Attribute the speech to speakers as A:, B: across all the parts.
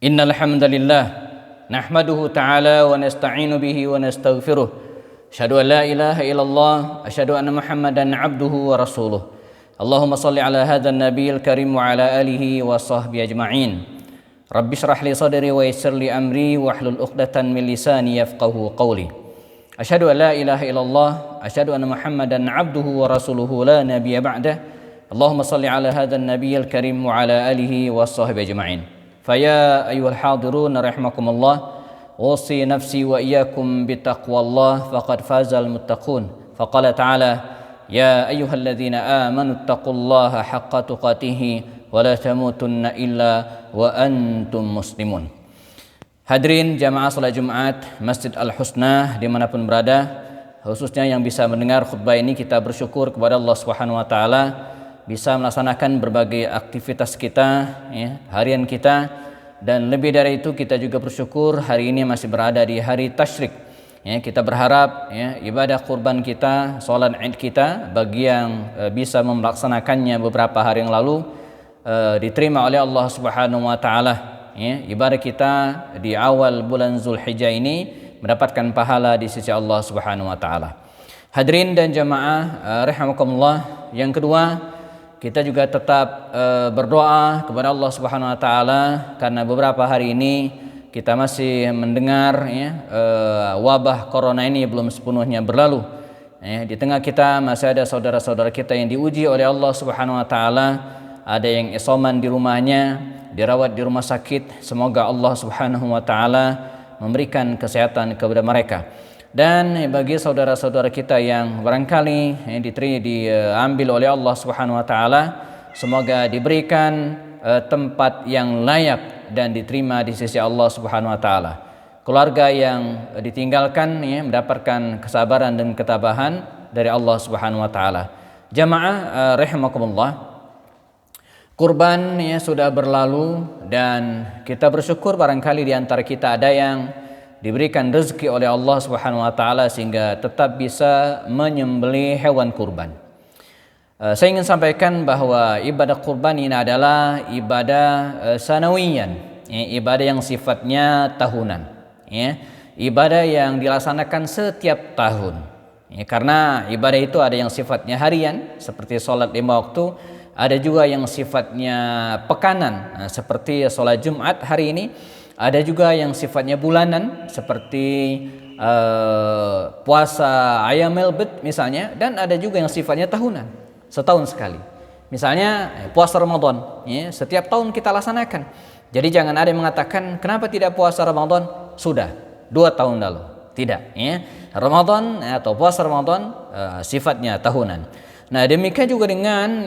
A: Innal hamdalillah nahmaduhu ta'ala wa nasta'inu bihi wa nastaghfiruh. Asyhadu an la ilaha illallah, asyhadu anna Muhammadan 'abduhu wa rasuluh. Allahumma shalli ala hadzal nabiyil karim wa ala alihi wa sahbihi ajma'in. Rabbi shrah li sadri wa yassir li amri wa hlul 'uqdatan min lisani yafqahu qawli. Asyhadu an la ilaha illallah, asyhadu anna Muhammadan 'abduhu wa rasuluhu la nabiyya ba'dah. Allahumma shalli ala hadzal nabiyil karim wa ala alihi wa sahbihi ajma'in. Faya ayyuhal hadirun rahimakumullah, usi nafsi wa iyyakum bittaqwallah faqad fazal muttaqun. Faqala ta'ala ya ayyuhalladzina amanu taqullaha haqqa tuqatih wa la tamutunna illa wa antum muslimun. Hadirin jamaah salat Jumat Masjid Al-Husna dimanapun berada, khususnya yang bisa mendengar khutbah ini, kita bersyukur kepada Allah Subhanahu wa taala bisa melaksanakan berbagai aktivitas kita, harian kita, dan lebih dari itu kita juga bersyukur hari ini masih berada di hari tasyrik. Kita berharap ibadah kurban kita, sholat Id kita, bagi yang bisa melaksanakannya beberapa hari yang lalu, diterima oleh Allah Subhanahu wa taala. Ibadah kita di awal bulan Zulhijjah ini mendapatkan pahala di sisi Allah Subhanahu wa taala. Hadirin dan jamaah rahimakumullah, yang kedua, kita juga tetap berdoa kepada Allah Subhanahu wa taala karena beberapa hari ini kita masih mendengar wabah corona ini belum sepenuhnya berlalu. Di tengah kita masih ada saudara-saudara kita yang diuji oleh Allah Subhanahu wa taala, ada yang isoman di rumahnya, dirawat di rumah sakit. Semoga Allah Subhanahu wa taala memberikan kesehatan kepada mereka. Dan bagi saudara-saudara kita yang barangkali diambil oleh Allah Subhanahu wa taala, semoga diberikan tempat yang layak dan diterima di sisi Allah Subhanahu wa taala. Keluarga yang ditinggalkan mendapatkan kesabaran dan ketabahan dari Allah Subhanahu wa taala. Jamaah rahimakumullah, kurban sudah berlalu dan kita bersyukur barangkali di antara kita ada yang diberikan rezeki oleh Allah Subhanahu wa taala sehingga tetap bisa menyembelih hewan kurban. Saya ingin sampaikan bahwa ibadah kurban ini adalah ibadah sanawiyan, ibadah yang sifatnya tahunan, ibadah yang dilaksanakan setiap tahun. Karena ibadah itu ada yang sifatnya harian seperti sholat 5 waktu, ada juga yang sifatnya pekanan seperti sholat Jumat hari ini. Ada juga yang sifatnya bulanan seperti puasa Ayyamul Bid misalnya, dan ada juga yang sifatnya tahunan, setahun sekali. Misalnya puasa Ramadan, setiap tahun kita laksanakan. Jadi jangan ada yang mengatakan kenapa tidak puasa Ramadan, sudah 2 tahun lalu. Tidak, Ramadan atau puasa Ramadan sifatnya tahunan. Nah, demikian juga dengan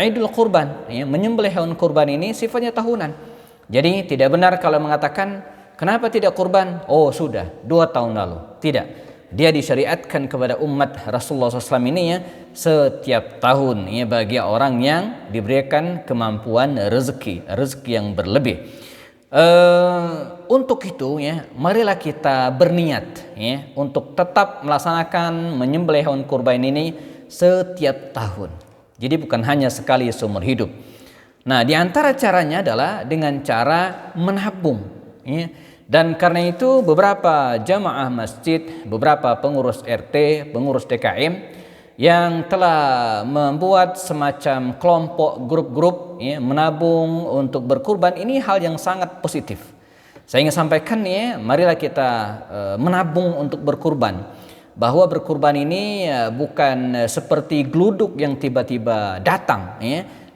A: Idul Kurban, menyembelih hewan kurban ini sifatnya tahunan. Jadi tidak benar kalau mengatakan kenapa tidak kurban? Oh sudah 2 tahun lalu. Tidak. Dia disyariatkan kepada umat Rasulullah SAW ini setiap tahun bagi orang yang diberikan kemampuan rezeki yang berlebih. Untuk itu marilah kita berniat untuk tetap melaksanakan menyembelih hewan kurban ini setiap tahun. Jadi bukan hanya sekali seumur hidup. Nah, di antara caranya adalah dengan cara menabung. Dan karena itu beberapa jamaah masjid, beberapa pengurus RT, pengurus DKM yang telah membuat semacam kelompok grup-grup menabung untuk berkurban, ini hal yang sangat positif. Saya ingin sampaikan marilah kita menabung untuk berkurban. Bahwa berkurban ini bukan seperti gluduk yang tiba-tiba datang,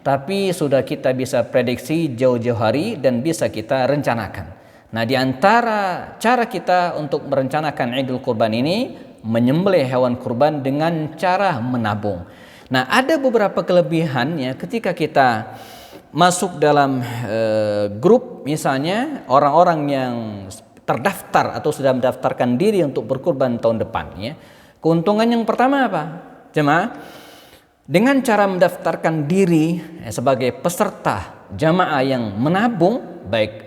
A: tapi sudah kita bisa prediksi jauh-jauh hari dan bisa kita rencanakan. Nah, di antara cara kita untuk merencanakan Idul Kurban ini, menyembelih hewan kurban dengan cara menabung. Nah, ada beberapa kelebihannya ketika kita masuk dalam grup, misalnya orang-orang yang terdaftar atau sudah mendaftarkan diri untuk berkurban tahun depan. Keuntungan yang pertama apa, jemaah? Dengan cara mendaftarkan diri sebagai peserta jamaah yang menabung, baik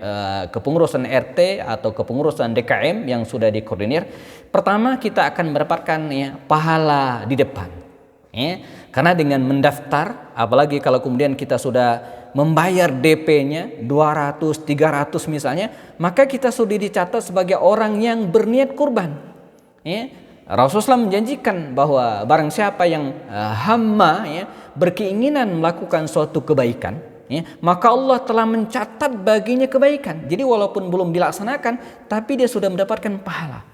A: kepengurusan RT atau kepengurusan DKM yang sudah dikoordinir, pertama kita akan mendapatkan pahala di depan. Ya, karena dengan mendaftar, apalagi kalau kemudian kita sudah membayar DP-nya 200, 300 misalnya, maka kita sudah dicatat sebagai orang yang berniat kurban. Ya, Rasulullah menjanjikan bahwa barang siapa yang hamma, ya, berkeinginan melakukan suatu kebaikan, ya, maka Allah telah mencatat baginya kebaikan. Jadi walaupun belum dilaksanakan, tapi dia sudah mendapatkan pahala.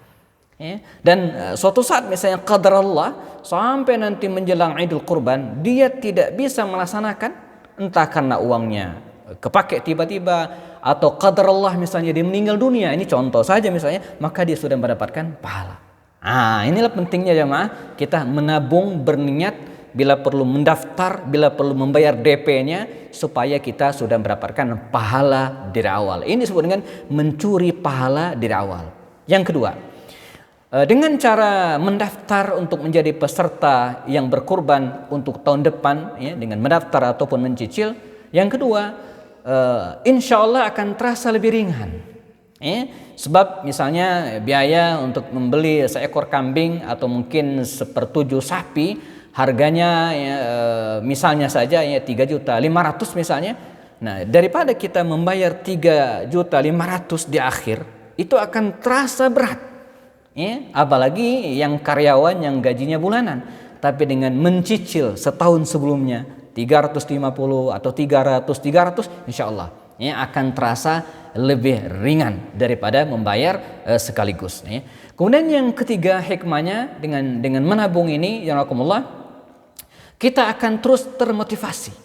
A: Ya. Dan suatu saat misalnya qadar Allah sampai nanti menjelang Idul Kurban, dia tidak bisa melaksanakan, entah karena uangnya kepake tiba-tiba, atau qadar Allah misalnya dia meninggal dunia, ini contoh saja misalnya, maka dia sudah mendapatkan pahala. Inilah pentingnya jemaah, kita menabung, berniat, bila perlu mendaftar, bila perlu membayar DP-nya, supaya kita sudah mendapatkan pahala dari awal. Ini disebut dengan mencuri pahala dari awal. Yang kedua, dengan cara mendaftar untuk menjadi peserta yang berkurban untuk tahun depan, ya, dengan mendaftar ataupun mencicil. Yang kedua, insya Allah akan terasa lebih ringan. Sebab misalnya biaya untuk membeli seekor kambing atau mungkin 1/7 sapi, harganya ya, misalnya saja ya 3.500.000 misalnya. Nah, daripada kita membayar 3.500.000 di akhir, itu akan terasa berat. Ya, apalagi yang karyawan yang gajinya bulanan, tapi dengan mencicil setahun sebelumnya 350 atau 300, insya Allah ya, akan terasa lebih ringan daripada membayar sekaligus. Ya. Kemudian yang ketiga hikmahnya dengan menabung ini, ya rahimakumullah, kita akan terus termotivasi.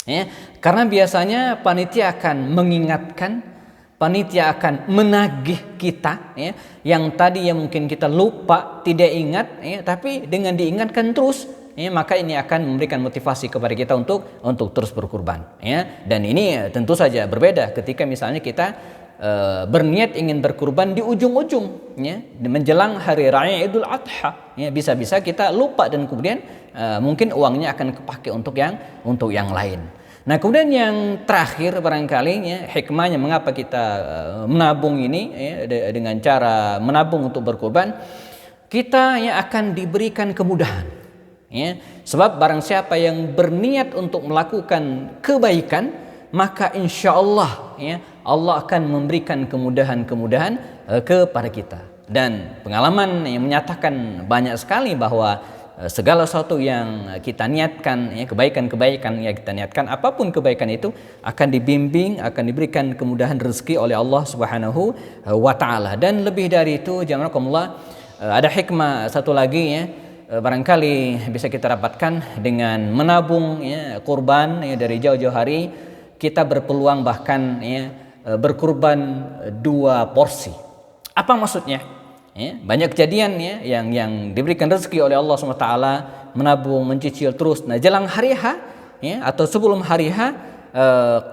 A: Ya, karena biasanya panitia akan mengingatkan, panitia akan menagih kita, ya, yang tadi yang mungkin kita lupa, tidak ingat, ya, tapi dengan diingatkan terus, ya, maka ini akan memberikan motivasi kepada kita untuk terus berkurban. Ya. Dan ini tentu saja berbeda ketika misalnya kita berniat ingin berkurban di ujung-ujung, ya, menjelang hari raya Idul Adha, ya, bisa-bisa kita lupa dan kemudian mungkin uangnya akan kepake untuk yang lain. Nah, kemudian yang terakhir barangkali, ya, hikmahnya mengapa kita menabung ini, ya, dengan cara menabung untuk berkurban, kita yang akan diberikan kemudahan. Ya. Sebab barang siapa yang berniat untuk melakukan kebaikan, maka insya Allah, ya, Allah akan memberikan kemudahan-kemudahan kepada kita. Dan pengalaman yang menyatakan banyak sekali bahwa segala sesuatu yang kita niatkan, ya, kebaikan-kebaikan yang kita niatkan, apapun kebaikan itu akan dibimbing, akan diberikan kemudahan rezeki oleh Allah Subhanahu wa taala. Dan lebih dari itu, jamaah, ada hikmah satu lagi, ya, barangkali bisa kita dapatkan dengan menabung, ya, kurban, ya, dari jauh-jauh hari, kita berpeluang bahkan, ya, berkurban 2 porsi. Apa maksudnya? Ya, banyak kejadian, ya, yang diberikan rezeki oleh Allah SWT, menabung, mencicil terus. Nah, jelang hari H, ya, atau sebelum hari H,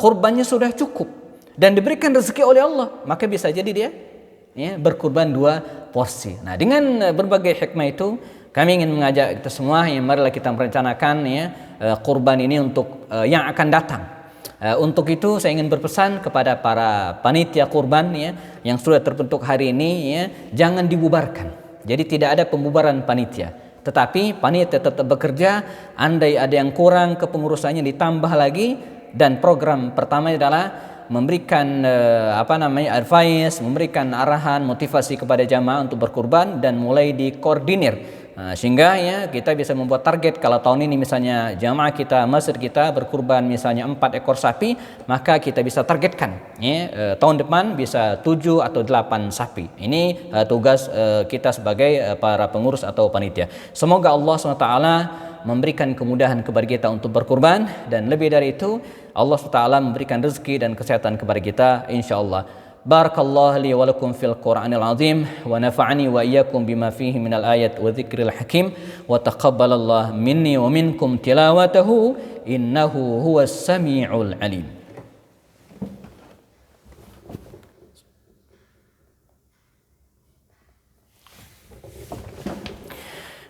A: kurbannya sudah cukup dan diberikan rezeki oleh Allah, maka bisa jadi dia, ya, berkurban 2 porsi. Nah, dengan berbagai hikmah itu, kami ingin mengajak kita semua, ya, marilah kita merencanakan, ya, kurban ini untuk yang akan datang. Untuk itu saya ingin berpesan kepada para panitia kurban, ya, yang sudah terbentuk hari ini, ya, jangan dibubarkan. Jadi tidak ada pembubaran panitia, tetapi panitia tetap bekerja. Andai ada yang kurang kepengurusannya ditambah lagi. Dan program pertama adalah memberikan advice, memberikan arahan, motivasi kepada jamaah untuk berkurban dan mulai dikoordinir. Sehingga, ya, kita bisa membuat target. Kalau tahun ini misalnya jamaah kita, masjid kita berkurban misalnya 4 ekor sapi, maka kita bisa targetkan, ya, tahun depan bisa 7 atau 8 sapi. Ini tugas kita sebagai para pengurus atau panitia. Semoga Allah SWT memberikan kemudahan kepada kita untuk berkurban, dan lebih dari itu Allah SWT memberikan rezeki dan kesehatan kepada kita insyaallah. Barakallahu li wa lakum fil Qur'anil azim wa nafa'ani wa iyyakum bima fihi minal ayat wa dzikril hakim wa taqabbalallahu minni wa minkum tilawatahu innahu huwas samiul alim.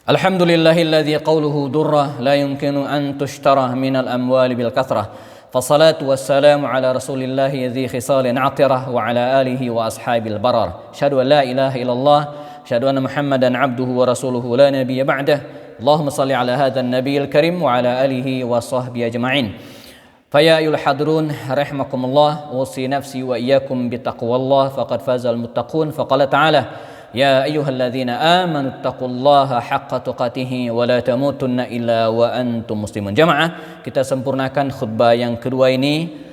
A: Alhamdulillahilladzi qawluhu durrah la yumkinu an tushtara minal amwali bil kathrah. فالصلاة والسلام على رسول الله ذي خصال عطرة وعلى آله وأصحاب البرر. أشهد أن لا إله إلا الله، أشهد أن محمدا عبده ورسوله لا نبي بعده. اللهم صل على هذا النبي الكريم وعلى آله وصحبه أجمعين. فيا أيها الحاضرون رحمكم الله، أوصي نفسي وإياكم بتقوى الله فقد فاز المتقون. فقال تعالى: يا أيها الذين آمنوا اتقوا الله حق تقاته ولا تموتن إلا وأنتم مسلمون. Jamaah, kita sempurnakan khutbah yang kedua ini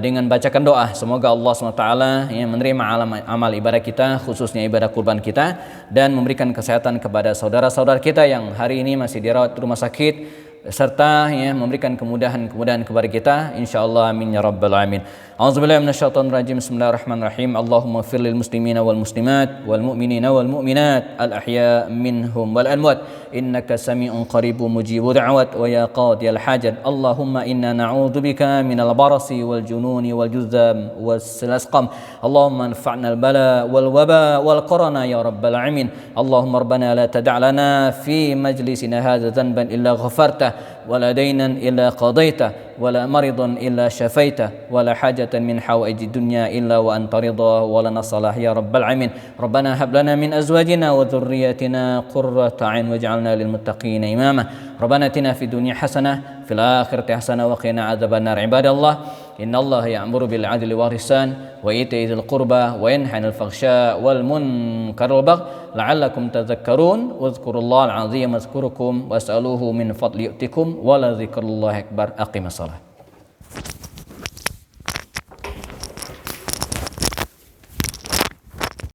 A: dengan bacakan doa. Semoga Allah SWT yang menerima amal ibadah kita, khususnya ibadah kurban kita, dan memberikan kesehatan kepada saudara-saudara kita yang hari ini masih dirawat di rumah sakit, serta memberikan kemudahan-kemudahan kepada kita, insyaallah, amin ya rabbal alamin. A'udzubillahi minasyaitonir rajim. Bismillahirrahmanirrahim. Allahumma fir lil muslimina wal muslimat wal mu'minina wal mu'minat al ahya minhum wal amwat innaka sami'un qaribun mujibud da'wat wa ya qadiyal hajat. Allahumma inna na'udzubika minal barasi wal jununi wal juzzam was asqam. Allahumma anfa'na al bala wal waba wal qarana ya rabbal alamin. Allahumma rabbana la tada' lana fi majlisina hadza dhanban illa ghafarta ولا دينا إلا قضيته ولا مرضا إلا شفيته ولا حاجة من حوائج الدنيا إلا وأنت رضا ولنا صلاح يا رب العالمين. ربنا هب لنا من أزواجنا وذرياتنا قرة أعين واجعلنا للمتقين إماما. ربنا آتنا في الدنيا حسنة في الآخرة حسنة وقنا عذاب النار. عباد الله، إن الله يأمر بالعدل والإحسان وإيتاء ذي القربى وينهى عن الفحشاء والمنكر والبغي لعلكم تذكرون. واذكروا الله العظيم يذكركم واسألوه من فضل يؤتكم ولذكر الله أكبر. أقم الصلاة.